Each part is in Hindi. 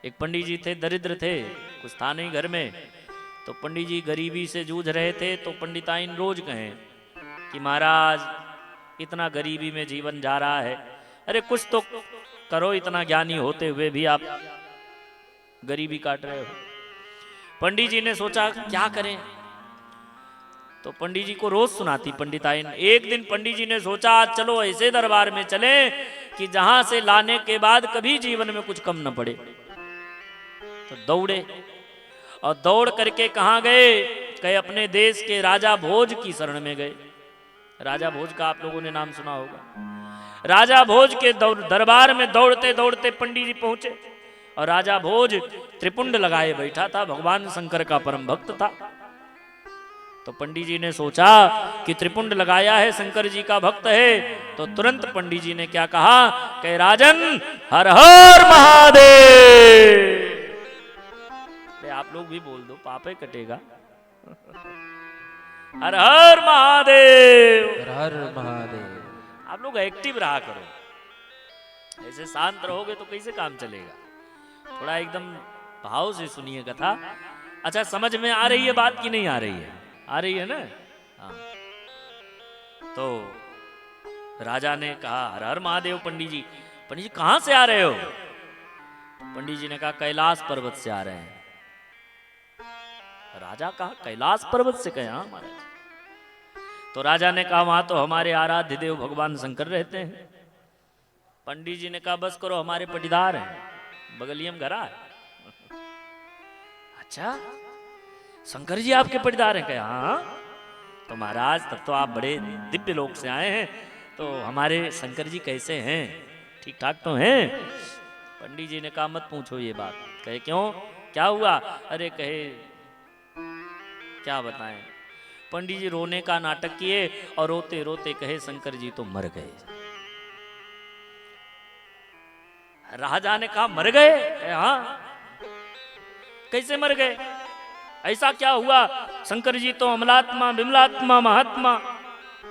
एक पंडित जी थे, दरिद्र थे, कुछ था नहीं घर में, तो पंडित जी गरीबी से जूझ रहे थे। तो पंडिताइन रोज कहें कि महाराज इतना गरीबी में जीवन जा रहा है, अरे कुछ तो करो, इतना ज्ञानी होते हुए भी आप गरीबी काट रहे हो। पंडित जी ने सोचा क्या करें, तो पंडित जी को रोज सुनाती पंडिताइन। एक दिन पंडित जी ने सोचा चलो ऐसे दरबार में चले कि जहां से लाने के बाद कभी जीवन में कुछ कम न पड़े। तो दौड़े और दौड़ करके कहां गए, कहे अपने देश के राजा भोज की शरण में गए। राजा भोज का आप लोगों ने नाम सुना होगा। राजा भोज के दरबार में दौड़ते दौड़ते पंडित जी पहुंचे और राजा भोज त्रिपुंड लगाए बैठा था, भगवान शंकर का परम भक्त था। तो पंडित जी ने सोचा कि त्रिपुंड लगाया है, शंकर जी का भक्त है, तो तुरंत पंडित जी ने क्या कहा कि राजन हर हर महादेव। आप लोग भी बोल दो, पापे कटेगा। हर हर महादेव, हर हर महादेव। आप लोग एक्टिव रहा करो, ऐसे शांत रहोगे तो कैसे काम चलेगा। थोड़ा एकदम भाव से सुनिए कथा। अच्छा, समझ में आ रही है बात कि नहीं आ रही है? आ रही है ना? हाँ। तो राजा ने कहा हर हर महादेव। पंडित जी कहां से आ रहे हो? पंडित जी ने कहा कैलाश पर्वत से आ रहे हैं। राजा कहा कैलाश पर्वत से? कहे हाँ महाराज। तो राजा ने कहा वहां तो हमारे आराध्य देव भगवान शंकर रहते हैं। पंडित जी ने कहा बस करो, हमारे पटीदार हैं, बगलियम घरा है। अच्छा, शंकर जी आपके पटीदार हैं? कहे हाँ। तो महाराज तब तो आप बड़े दिव्य लोक से आए हैं, तो हमारे शंकर जी कैसे हैं, ठीक ठाक तो हैं? पंडित जी ने कहा मत पूछो ये बात। कहे क्यों, क्या हुआ? अरे कहे क्या बताएं। पंडित जी रोने का नाटक किए और रोते रोते कहे शंकर जी तो मर गए। राजा ने कहा मर गए? हाँ। कैसे मर गए, ऐसा क्या हुआ? शंकर जी तो अमलात्मा विमलात्मा महात्मा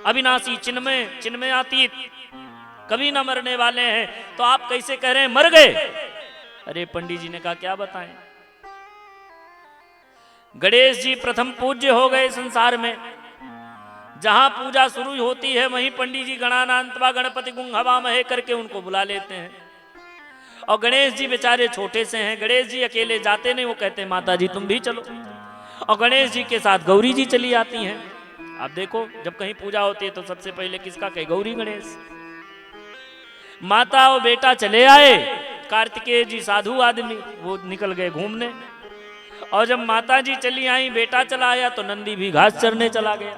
अविनाशी चिन्मय चिन्मयातीत कभी ना मरने वाले हैं, तो आप कैसे कह रहे हैं मर गए? अरे पंडित जी ने कहा क्या बताएं। गणेश जी प्रथम पूज्य हो गए संसार में। जहां पूजा शुरू होती है वहीं पंडित जी गणानांतवा गणपति गुंग हवा महे करके उनको बुला लेते हैं। और गणेश जी बेचारे छोटे से हैं, गणेश जी अकेले जाते नहीं, वो कहते हैं माता जी तुम भी चलो। और गणेश जी के साथ गौरी जी चली आती हैं। आप देखो जब कहीं पूजा होती है तो सबसे पहले किसका कहे, गौरी गणेश। माता और बेटा चले आए, कार्तिकेय जी साधु आदमी वो निकल गए घूमने। और जब माता जी चली आई बेटा चला आया तो नंदी भी घास चरने चला गया।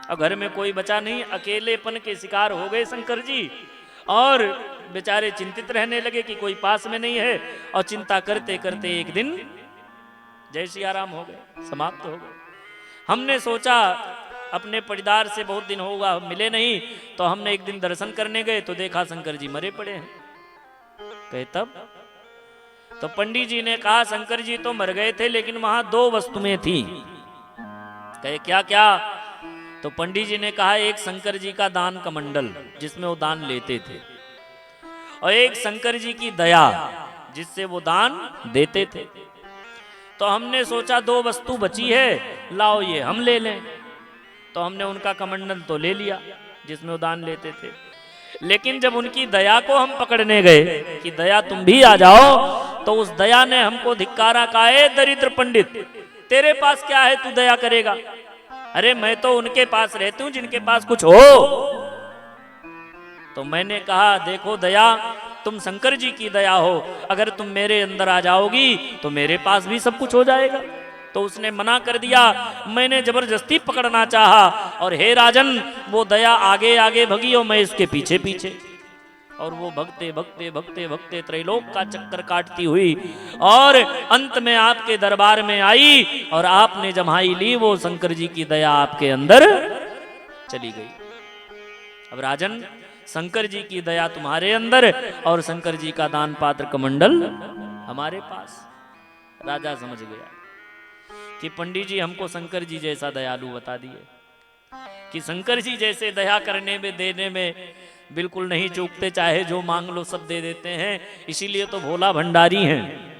और घर में कोई बचा नहीं, अकेलेपन के शिकार हो गए शंकर जी और बेचारे चिंतित रहने लगे कि कोई पास में नहीं है। और चिंता करते करते एक दिन जय सिया राम हो गए, समाप्त हो गए। हमने सोचा अपने पटीदार से बहुत दिन होगा मिले नहीं, तो हमने एक दिन दर्शन करने गए तो देखा शंकर जी मरे पड़े हैं। कहे तब? तो पंडित जी ने कहा शंकर जी तो मर गए थे लेकिन वहां दो वस्तुएं थी। कहे क्या क्या? तो पंडित जी ने कहा एक शंकर जी का दान कमंडल जिसमें वो दान लेते थे, और एक शंकर जी की दया जिससे वो दान देते थे। तो हमने सोचा दो वस्तु बची है, लाओ ये हम ले लें। तो हमने उनका कमंडल तो ले लिया जिसमें वो दान लेते थे, लेकिन जब उनकी दया को हम पकड़ने गए कि दया तुम भी आ जाओ, तो उस दया ने हमको धिक्कारा कहा है दरिद्र पंडित, तेरे पास क्या है तू दया करेगा? अरे मैं तो उनके पास रहती हूं जिनके पास कुछ हो। तो मैंने कहा देखो दया, तुम शंकर जी की दया हो, अगर तुम मेरे अंदर आ जाओगी तो मेरे पास भी सब कुछ हो जाएगा। तो उसने मना कर दिया। मैंने जबरदस्ती पकड़ना चाहा और हे राजन वो दया आगे आगे भगी और मैं इसके पीछे पीछे, और वो भगते भगते भगते भगते त्रैलोक का चक्कर काटती हुई और अंत में आपके दरबार में आई और आपने जमाई ली, वो शंकर जी की दया आपके अंदर चली गई। अब राजन शंकर जी की दया तुम्हारे अंदर और शंकर जी का दान पात्र कमंडल हमारे पास। राजा समझ गया कि पंडित जी हमको शंकर जी जैसा दयालु बता दिए कि शंकर जी जैसे दया करने में देने में बिल्कुल नहीं चूकते, चाहे जो मांग लो सब दे देते हैं, इसीलिए तो भोला भंडारी हैं।